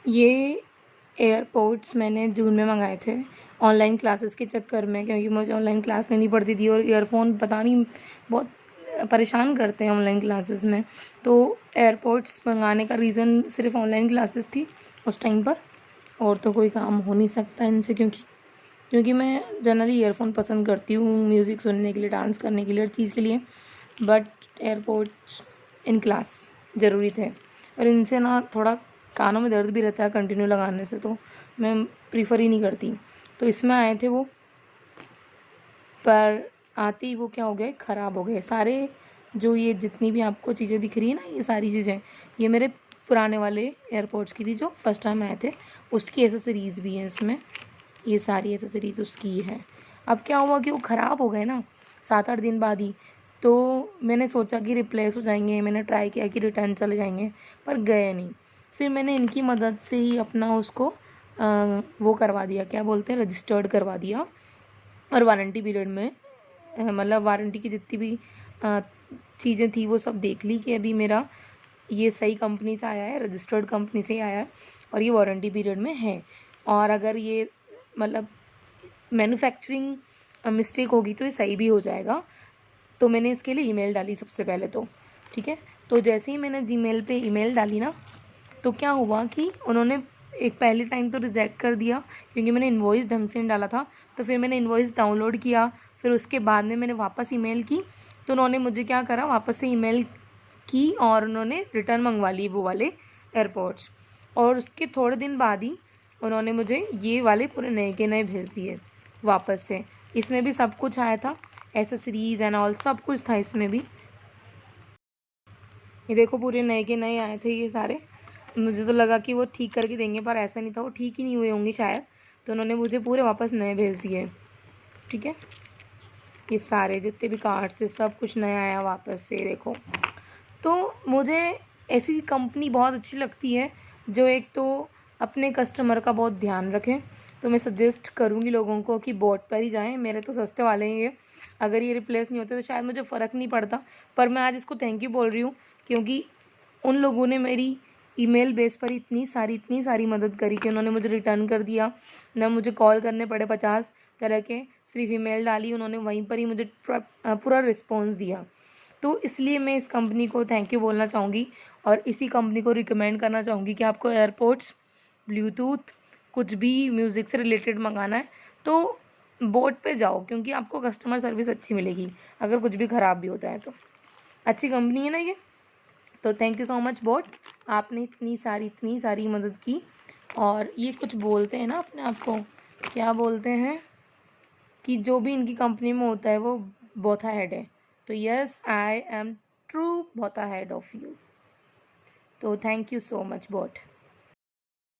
ये एयरपोर्ट्स मैंने जून में मंगाए थे ऑनलाइन क्लासेस के चक्कर में, क्योंकि मुझे ऑनलाइन क्लास लेनी पड़ती थी और ईयरफोन पता नहीं बहुत परेशान करते हैं ऑनलाइन क्लासेस में। तो एयरपोर्ट्स मंगाने का रीज़न सिर्फ ऑनलाइन क्लासेस थी उस टाइम पर, और तो कोई काम हो नहीं सकता इनसे, क्योंकि मैं जनरली ईयरफोन पसंद करती हूँ म्यूज़िक सुनने के लिए, डांस करने के लिए, हर चीज़ के लिए। बट एयरपोर्ट्स इन क्लास ज़रूरी थे, और इनसे ना थोड़ा कानों में दर्द भी रहता है कंटिन्यू लगाने से, तो मैं प्रीफर ही नहीं करती। तो इसमें आए थे वो, पर आते ही वो क्या हो गए, ख़राब हो गए सारे। जो ये जितनी भी आपको चीज़ें दिख रही है ना, ये सारी चीज़ें, ये मेरे पुराने वाले एयरपोर्ट्स की थी जो फर्स्ट टाइम आए थे, उसकी एसेसरीज़ भी हैं इसमें। ये सारी एसेसरीज़ उसकी है। अब क्या हुआ कि वो ख़राब हो गए ना 7-8 दिन बाद ही, तो मैंने सोचा कि रिप्लेस हो जाएंगे, मैंने ट्राई किया कि रिटर्न चले जाएंगे, पर गए नहीं। फिर मैंने इनकी मदद से ही अपना उसको वो करवा दिया, क्या बोलते हैं, रजिस्टर्ड करवा दिया। और वारंटी पीरियड में मतलब वारंटी की जितनी भी चीज़ें थी वो सब देख ली कि अभी मेरा ये सही कंपनी से आया है, रजिस्टर्ड कंपनी से ही आया है, और ये वारंटी पीरियड में है। और अगर ये मतलब मैन्युफैक्चरिंग मिस्टेक होगी तो ये सही भी हो जाएगा। तो मैंने इसके लिए ईमेल डाली सबसे पहले तो, ठीक है। तो जैसे ही मैंने जीमेल पे ईमेल डाली ना, तो क्या हुआ कि उन्होंने एक पहले टाइम तो रिजेक्ट कर दिया, क्योंकि मैंने इन्वॉइस ढंग से नहीं डाला था। तो फिर मैंने इन्वॉइस डाउनलोड किया, फिर उसके बाद में मैंने वापस ईमेल की, तो उन्होंने मुझे क्या करा, वापस से ईमेल की और उन्होंने रिटर्न मंगवा ली वो वाले एयरपोर्ट्स। और उसके थोड़े दिन बाद ही उन्होंने मुझे ये वाले पूरे नए के नए भेज दिए वापस से। इसमें भी सब कुछ आया था, एसेसरीज़ एंड ऑल सब कुछ था इसमें भी। ये देखो पूरे नए के नए आए थे ये सारे। मुझे तो लगा कि वो ठीक करके देंगे, पर ऐसा नहीं था, वो ठीक ही नहीं हुए होंगे शायद, तो उन्होंने मुझे पूरे वापस नए भेज दिए, ठीक है। ये सारे जितने भी कार्ड्स थे सब कुछ नया आया वापस से, देखो। तो मुझे ऐसी कंपनी बहुत अच्छी लगती है जो एक तो अपने कस्टमर का बहुत ध्यान रखे। तो मैं सजेस्ट करूँगी लोगों को कि बोट पर ही जाएं। मेरे तो सस्ते वाले हैं ये, अगर ये रिप्लेस नहीं होते तो शायद मुझे फ़र्क नहीं पड़ता, पर मैं आज इसको थैंक यू बोल रही हूँ, क्योंकि उन लोगों ने मेरी ईमेल बेस पर इतनी सारी मदद करी कि उन्होंने मुझे रिटर्न कर दिया। ना मुझे कॉल करने पड़े 50 तरह के, सिर्फ ईमेल डाली उन्होंने, वहीं पर ही मुझे पूरा रिस्पॉन्स दिया। तो इसलिए मैं इस कंपनी को थैंक यू बोलना चाहूँगी, और इसी कंपनी को रिकमेंड करना चाहूँगी कि आपको एयरपोर्ट्स, ब्लूटूथ, कुछ भी म्यूज़िक से रिलेटेड मंगाना है तो बोट पे जाओ, क्योंकि आपको कस्टमर सर्विस अच्छी मिलेगी अगर कुछ भी ख़राब भी होता है तो। अच्छी कंपनी है ना ये। तो thank you so much boat, आपने इतनी सारी मदद की। और ये कुछ बोलते हैं ना अपने आप को, क्या बोलते हैं कि जो भी इनकी कंपनी में होता है वो बोथा हेड है। तो yes, I am true bothered of you. तो thank you so much bot.